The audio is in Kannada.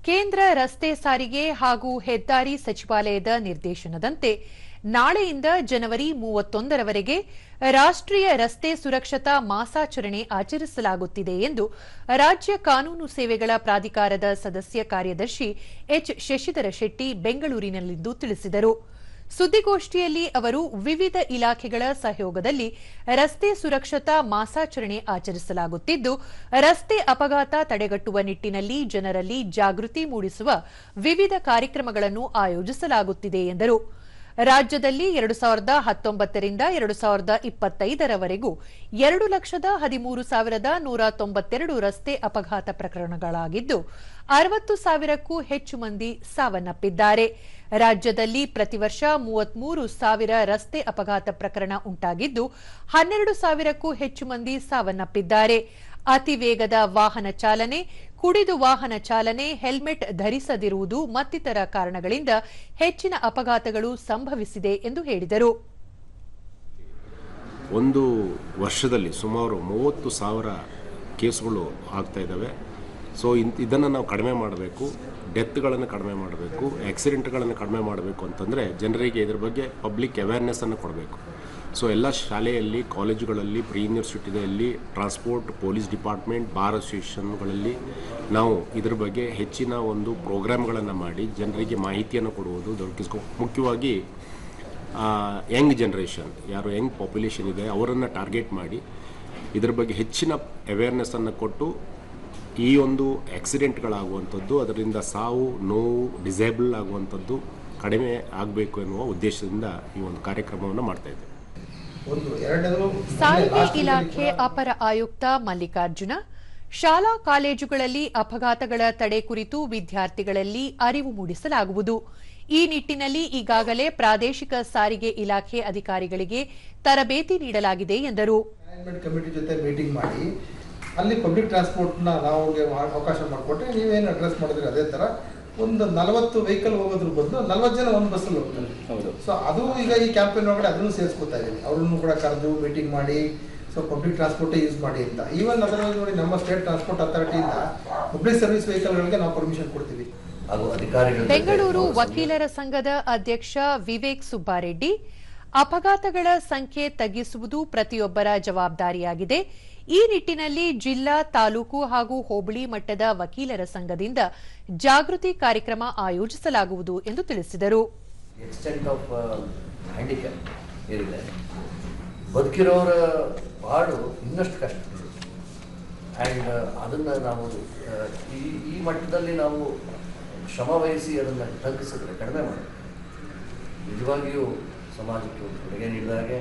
ಕೇಂದ್ರ ರಸ್ತೆ ಸಾರಿಗೆ ಹಾಗೂ ಹೆದ್ದಾರಿ ಸಚಿವಾಲಯದ ನಿರ್ದೇಶನದಂತೆ ನಾಳೆಯಿಂದ ಜನವರಿ 31ರವರೆಗೆ ರಾಷ್ಟ್ರೀಯ ರಸ್ತೆ ಸುರಕ್ಷತಾ ಮಾಸಾಚರಣೆ ಆಚರಿಸಲಾಗುತ್ತಿದೆ ಎಂದು ರಾಜ್ಯ ಕಾನೂನು ಸೇವೆಗಳ ಪ್ರಾಧಿಕಾರದ ಸದಸ್ಯ ಕಾರ್ಯದರ್ಶಿ ಎಚ್ ಶಶಿಧರ ಶೆಟ್ಟಿ ಬೆಂಗಳೂರಿನಲ್ಲಿಂದು ತಿಳಿಸಿದರು. ಸುದ್ದಿಗೋಷ್ಠಿಯಲ್ಲಿ ಅವರು ವಿವಿಧ ಇಲಾಖೆಗಳ ಸಹಯೋಗದಲ್ಲಿ ರಸ್ತೆ ಸುರಕ್ಷತಾ ಮಾಸಾಚರಣೆ ಆಚರಿಸಲಾಗುತ್ತಿದ್ದು, ರಸ್ತೆ ಅಪಘಾತ ತಡೆಗಟ್ಟುವ ನಿಟ್ಟಿನಲ್ಲಿ ಜನರಲ್ಲಿ ಜಾಗೃತಿ ಮೂಡಿಸುವ ವಿವಿಧ ಕಾರ್ಯಕ್ರಮಗಳನ್ನು ಆಯೋಜಿಸಲಾಗುತ್ತಿದೆ ಎಂದರು. ರಾಜ್ಯದಲ್ಲಿ 2019 ರಿಂದ 2025ರವರೆಗೂ 2,13,192 ರಸ್ತೆ ಅಪಘಾತ ಪ್ರಕರಣಗಳಾಗಿದ್ದು 60,000ಕ್ಕೂ ಹೆಚ್ಚು ಮಂದಿ ಸಾವನ್ನಪ್ಪಿದ್ದಾರೆ. ರಾಜ್ಯದಲ್ಲಿ ಪ್ರತಿ ವರ್ಷ 33,000 ರಸ್ತೆ ಅಪಘಾತ ಪ್ರಕರಣ ಉಂಟಾಗಿದ್ದು 12,000ಕ್ಕೂ ಹೆಚ್ಚು ಮಂದಿ ಸಾವನ್ನಪ್ಪಿದ್ದಾರೆ. ಅತಿ ವೇಗದ ವಾಹನ ಚಾಲನೆ, ಕುಡಿದು ವಾಹನ ಚಾಲನೆ, ಹೆಲ್ಮೆಟ್ ಧರಿಸದಿರುವುದು ಮತ್ತಿತರ ಕಾರಣಗಳಿಂದ ಹೆಚ್ಚಿನ ಅಪಘಾತಗಳು ಸಂಭವಿಸಿದೆ ಎಂದು ಹೇಳಿದರು. ಒಂದು ವರ್ಷದಲ್ಲಿ ಸುಮಾರು 30,000 ಕೇಸುಗಳು ಆಗ್ತಾ ಇದ್ದಾವೆ. ಸೊ ಇದನ್ನು ನಾವು ಕಡಿಮೆ ಮಾಡಬೇಕು, ಡೆತ್ಗಳನ್ನು ಕಡಿಮೆ ಮಾಡಬೇಕು, ಆಕ್ಸಿಡೆಂಟ್ಗಳನ್ನು ಕಡಿಮೆ ಮಾಡಬೇಕು ಅಂತಂದರೆ ಜನರಿಗೆ ಇದರ ಬಗ್ಗೆ ಪಬ್ಲಿಕ್ ಅವೇರ್ನೆಸ್ಸನ್ನು ಕೊಡಬೇಕು. ಸೊ ಎಲ್ಲ ಶಾಲೆಯಲ್ಲಿ, ಕಾಲೇಜುಗಳಲ್ಲಿ, ಪ್ರೀ ಯೂನಿವರ್ಸಿಟಿಯಲ್ಲಿ, ಟ್ರಾನ್ಸ್ಪೋರ್ಟ್, ಪೊಲೀಸ್ ಡಿಪಾರ್ಟ್ಮೆಂಟ್, ಬಾರ್ ಅಸೋಸಿಯೇಷನ್ಗಳಲ್ಲಿ ನಾವು ಇದರ ಬಗ್ಗೆ ಹೆಚ್ಚಿನ ಒಂದು ಪ್ರೋಗ್ರಾಮ್ಗಳನ್ನು ಮಾಡಿ ಜನರಿಗೆ ಮಾಹಿತಿಯನ್ನು ಕೊಡುವುದು ಮುಖ್ಯವಾಗಿ ಯಂಗ್ ಜನರೇಷನ್, ಯಾರು ಯಂಗ್ ಪಾಪ್ಯುಲೇಷನ್ ಇದೆ ಅವರನ್ನು ಟಾರ್ಗೆಟ್ ಮಾಡಿ ಇದರ ಬಗ್ಗೆ ಹೆಚ್ಚಿನ ಅವೇರ್ನೆಸ್ಸನ್ನು ಕೊಟ್ಟು ಈ ಒಂದು ಆಕ್ಸಿಡೆಂಟ್ಗಳಾಗುವಂಥದ್ದು, ಅದರಿಂದ ಸಾವು ನೋವು, ಡಿಸೇಬಲ್ ಆಗುವಂಥದ್ದು ಕಡಿಮೆ ಆಗಬೇಕು ಎನ್ನುವ ಉದ್ದೇಶದಿಂದ ಈ ಒಂದು ಕಾರ್ಯಕ್ರಮವನ್ನು ಮಾಡ್ತಾ ಇದ್ದೇವೆ. ಸಾರಿಗೆ ಇಲಾಖೆ ಅಪರ ಆಯುಕ್ತ ಮಲ್ಲಿಕಾರ್ಜುನ, ಶಾಲಾ ಕಾಲೇಜುಗಳಲ್ಲಿ ಅಪಘಾತಗಳ ತಡೆ ಕುರಿತು ವಿದ್ಯಾರ್ಥಿಗಳಲ್ಲಿ ಅರಿವು ಮೂಡಿಸಲಾಗುವುದು. ಈ ನಿಟ್ಟಿನಲ್ಲಿ ಈಗಾಗಲೇ ಪ್ರಾದೇಶಿಕ ಸಾರಿಗೆ ಇಲಾಖೆ ಅಧಿಕಾರಿಗಳಿಗೆ ತರಬೇತಿ ನೀಡಲಾಗಿದೆ ಎಂದರು. ಕಮಿಟಿ ಜೊತೆ ಮೀಟಿಂಗ್ ಮಾಡಿ ಅಲ್ಲಿ ಪಬ್ಲಿಕ್ ಟ್ರಾನ್ಸ್ಪೋರ್ಟ್ನ ನಾವು ಅವಕಾಶ ಮಾಡಿಕೊಟ್ರೆ ನೀವೇನು ಅಡ್ರೆಸ್ ಮಾಡಿದ್ರೆ ಅದೇ ಥರ ಒಂದು 40 ವೆಹಿಕಲ್ ಹೋಗೋದ್ರ ಬದಲು 40 ಜನ ಒಂದು ಬಸ್ಸಲ್ಲಿ ಹೋಗ್ತಾರೆ. ಸೊ ಅದು ಈಗ ಈ ಕ್ಯಾಂಪೇನ್ ಒಳಗಡೆ ಅದನ್ನು ಸೇರಿಸ್ಕೊತಾ ಇದ್ದೀವಿ. ಅವ್ರನ್ನು ಕೂಡ ಕರೆದು ಮೀಟಿಂಗ್ ಮಾಡಿ ಸೊ ಪಬ್ಲಿಕ್ ಟ್ರಾನ್ಸ್ಪೋರ್ಟೇ ಯೂಸ್ ಮಾಡಿ ಅಂತ. ಈವನ್ ಅದರಲ್ಲಿ ನೋಡಿ ನಮ್ಮ ಸ್ಟೇಟ್ ಟ್ರಾನ್ಸ್ಪೋರ್ಟ್ ಅಥಾರಿಟಿಯಿಂದ ಪಬ್ಲಿಕ್ ಸರ್ವಿಸ್ ವೆಹಿಕಲ್ಗಳಿಗೆ ನಾವು ಪರ್ಮಿಷನ್ ಕೊಡ್ತೀವಿ. ಬೆಂಗಳೂರು ವಕೀಲರ ಸಂಘದ ಅಧ್ಯಕ್ಷ ವಿವೇಕ್ ಸುಬ್ಬಾರೆಡ್ಡಿ, ಅಪಘಾತಗಳ ಸಂಖ್ಯೆ ತಗ್ಗಿಸುವುದು ಪ್ರತಿಯೊಬ್ಬರ ಜವಾಬ್ದಾರಿಯಾಗಿದೆ. ಈ ನಿಟ್ಟಿನಲ್ಲಿ ಜಿಲ್ಲಾ, ತಾಲೂಕು ಹಾಗೂ ಹೋಬಳಿ ಮಟ್ಟದ ವಕೀಲರ ಸಂಘದಿಂದ ಜಾಗೃತಿ ಕಾರ್ಯಕ್ರಮ ಆಯೋಜಿಸಲಾಗುವುದು ಎಂದು ತಿಳಿಸಿದರು. ಬದುಕಿರೋರ ಪಾಡು ಇನ್ನಷ್ಟು ಕಷ್ಟ. ಆ್ಯಂಡ್ ಅದನ್ನು ನಾವು ಈ ಮಟ್ಟದಲ್ಲಿ ನಾವು ಶ್ರಮ ವಹಿಸಿ ಅದನ್ನು ತಗ್ಗಿಸಿದ್ರೆ, ಕಡಿಮೆ ಮಾಡಿ ನಿಜವಾಗಿಯೂ ಸಮಾಜಕ್ಕೆ ಕೊಡುಗೆ ನೀಡಿದಾಗೆ